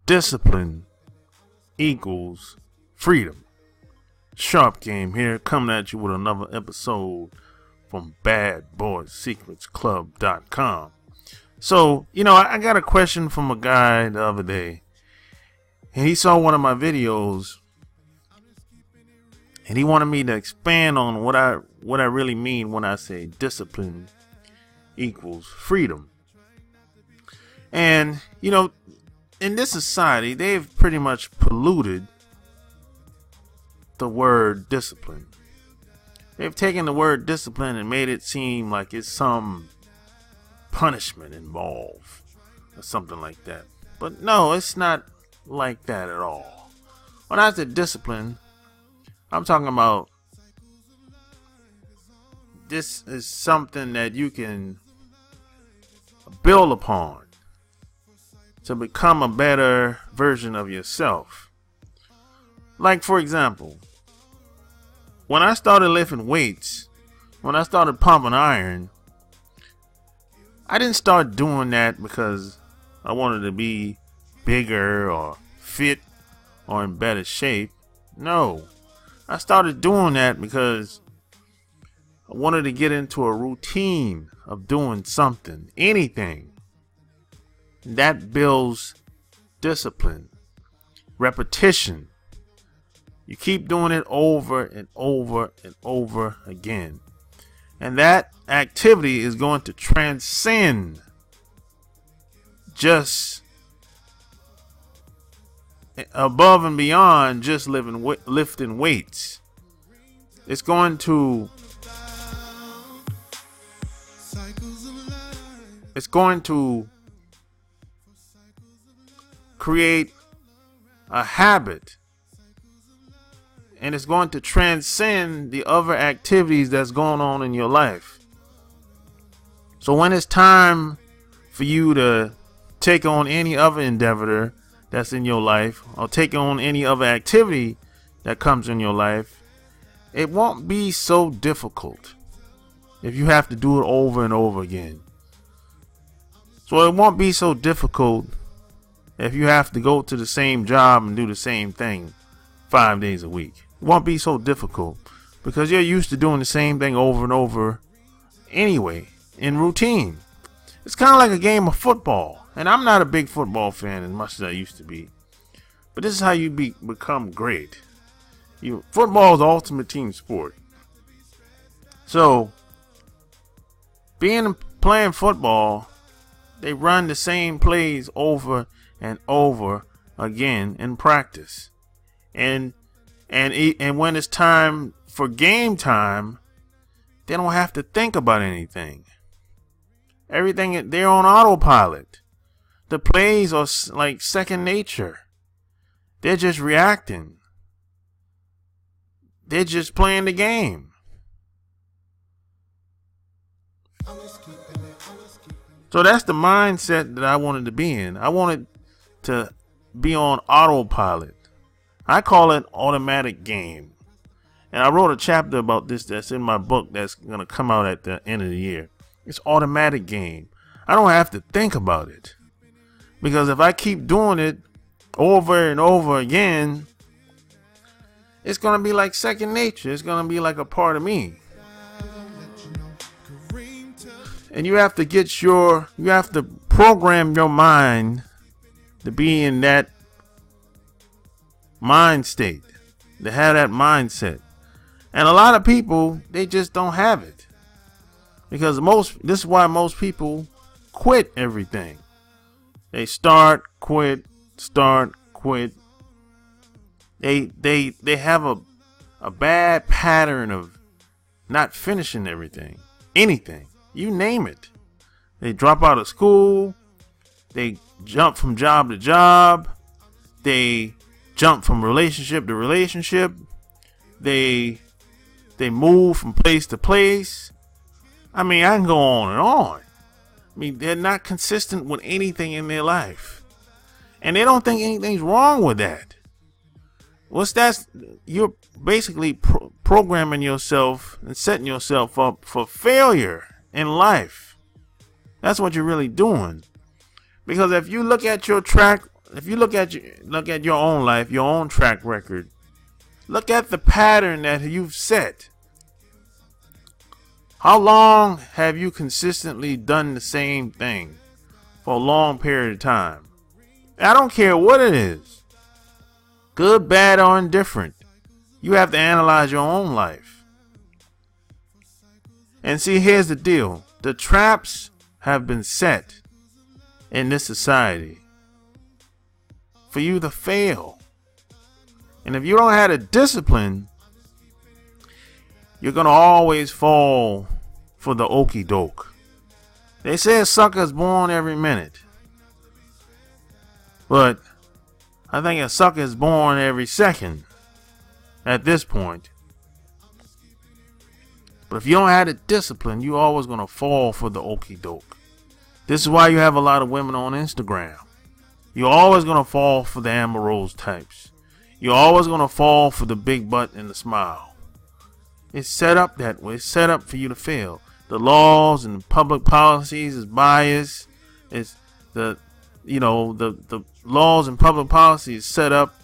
discipline equals freedom. Sharp Game here, coming at you with another episode from badboysecretsclub.com. So, I got a question from a guy the other day, and he saw one of my videos, and he wanted me to expand on what I really mean when I say discipline equals freedom. And, in this society, they've pretty much polluted the word discipline. They've taken the word discipline and made it seem like it's some punishment involved or something like that. But no, it's not like that at all. When I say discipline, I'm talking about this is something that you can build upon to become a better version of yourself. Like, for example, when I started lifting weights, when I started pumping iron, I didn't start doing that because I wanted to be bigger or fit or in better shape. No, I started doing that because I wanted to get into a routine of doing something, anything. That builds discipline, repetition. You keep doing it over and over and over again. And that activity is going to transcend just above and beyond just lifting weights. It's going to create a habit. And it's going to transcend the other activities that's going on in your life. So when it's time for you to take on any other endeavor that's in your life, or take on any other activity that comes in your life, it won't be so difficult if you have to do it over and over again. So it won't be so difficult if you have to go to the same job and do the same thing 5 days a week. It won't be so difficult because you're used to doing the same thing over and over anyway, in routine. It's kind of like a game of football. And I'm not a big football fan as much as I used to be. But this is how you become great. Football is the ultimate team sport. So, playing football, they run the same plays over and over again in practice. And when it's time for game time, they don't have to think about anything. Everything, they're on autopilot. The plays are like second nature. They're just reacting. They're just playing the game. So that's the mindset that I wanted to be in. I wanted to be on autopilot. I call it automatic game. And I wrote a chapter about this that's in my book that's going to come out at the end of the year. It's automatic game. I don't have to think about it. Because if I keep doing it over and over again, it's going to be like second nature. It's going to be like a part of me. And you have to program your mind to be in that mind state, to have that mindset. And a lot of people, they just don't have it. Because this is why most people quit everything. They start, quit. They have a bad pattern of not finishing anything, you name it. They drop out of school. They jump from job to job. They jump from relationship to relationship. They move from place to place. I mean, I can go on and on. I mean, they're not consistent with anything in their life. And they don't think anything's wrong with that. You're basically programming yourself and setting yourself up for failure in life. That's what you're really doing. Because if you look at your track if you look at your own life, your own track record, look at the pattern that you've set. How long have you consistently done the same thing for a long period of time? I don't care what it is, good, bad, or indifferent. You have to analyze your own life. And see, here's the deal. The traps have been set in this society for you to fail. And if you don't have a discipline, you're going to always fall for the okie doke. They say a sucker's born every minute. But I think a sucker is born every second at this point. But if you don't have the discipline, you're always going to fall for the okie doke. This is why you have a lot of women on Instagram. You're always going to fall for the Amber Rose types. You're always going to fall for the big butt and the smile. It's set up that way. It's set up for you to fail. The laws and public policies is biased. It's the laws and public policy is set up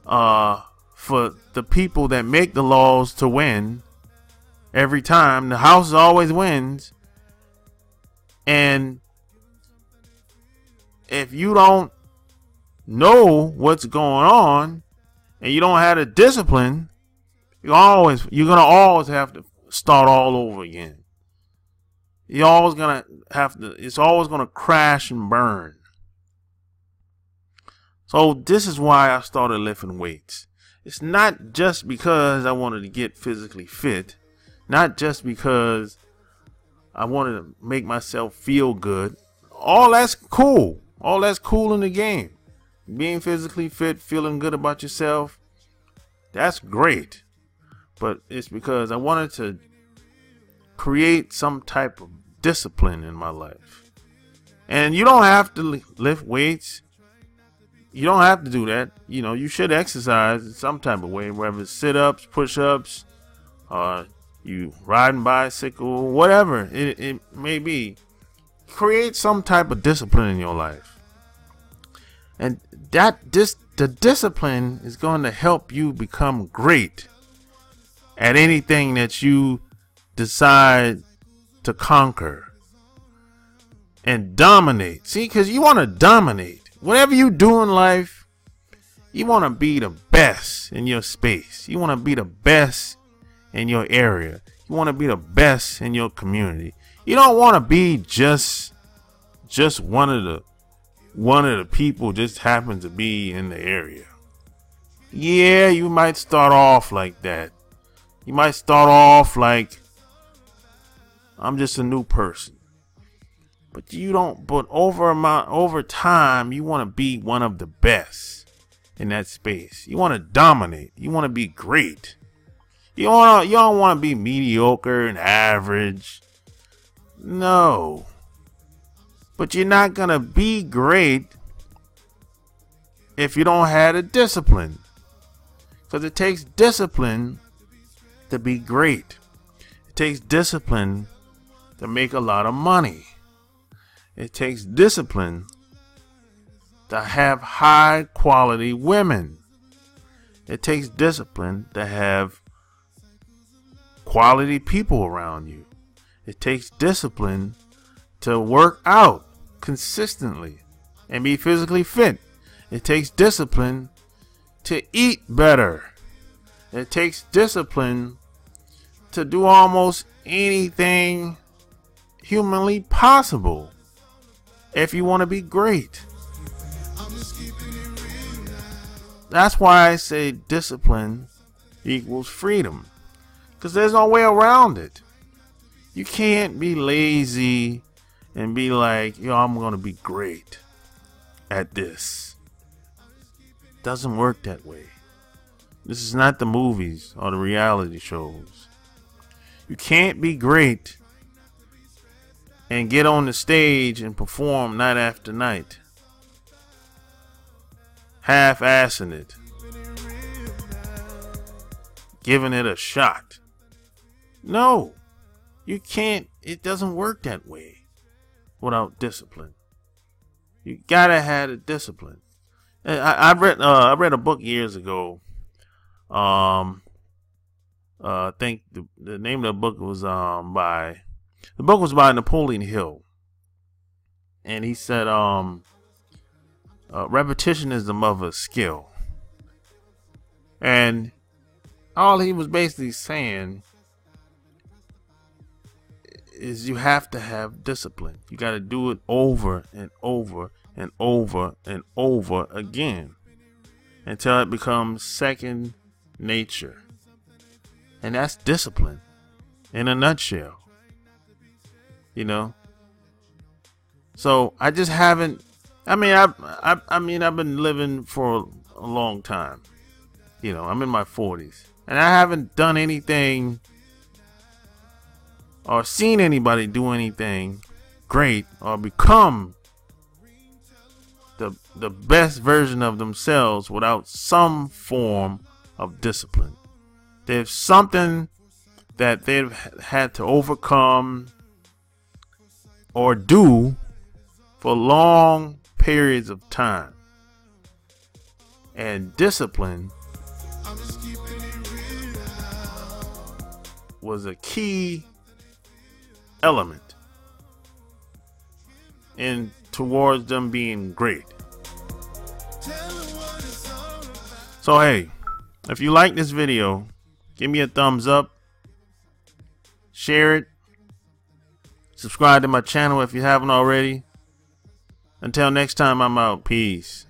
for the people that make the laws to win every time. The house always wins. And if you don't know what's going on and you don't have the discipline, you're gonna always have to start all over again. It's always gonna crash and burn. So this is why I started lifting weights. It's not just because I wanted to get physically fit, not just because I wanted to make myself feel good. All that's cool. All that's cool in the game. Being physically fit, feeling good about yourself, that's great. But it's because I wanted to create some type of discipline in my life. And you don't have to lift weights. You don't have to do that. You should exercise in some type of way, whether it's sit-ups, push-ups, you riding bicycle, whatever it may be. Create some type of discipline in your life. And the discipline is going to help you become great at anything that you decide to conquer and dominate. See, because you want to dominate. Whatever you do in life, you want to be the best in your space. You want to be the best in your area. You want to be the best in your community. You don't want to be just one of the people just happens to be in the area. Yeah, you might start off like that. You might start off like, I'm just a new person. But over time, you want to be one of the best in that space. You want to dominate. You want to be great. You don't want to be mediocre and average. No. But you're not going to be great if you don't have a discipline. Because it takes discipline to be great. It takes discipline to make a lot of money. It takes discipline to have high quality women. It takes discipline to have quality people around you. It takes discipline to work out consistently and be physically fit. It takes discipline to eat better. It takes discipline to do almost anything humanly possible if you want to be great. That's why I say discipline equals freedom. Because there's no way around it. You can't be lazy and be like, I'm going to be great at this. Doesn't work that way. This is not the movies or the reality shows. You can't be great and get on the stage and perform night after night, half-assing it, giving it a shot. No, you can't. It doesn't work that way without discipline. You gotta have a discipline. I read a book years ago. I think the name of the book was by Napoleon Hill, and he said repetition is the mother of skill, and all he was basically saying is you have to have discipline. You got to do it over and over and over and over again until it becomes second nature. And that's discipline in a nutshell. You know? So I just haven't, I've been living for a long time. You know, I'm in my 40s. And I haven't done anything or seen anybody do anything great or become the best version of themselves without some form of discipline. There's something that they've had to overcome or do for long periods of time. And discipline was a key element in towards them being great. So hey, if you like this video, give me a thumbs up, share it, subscribe to my channel if you haven't already. Until next time, I'm out. Peace.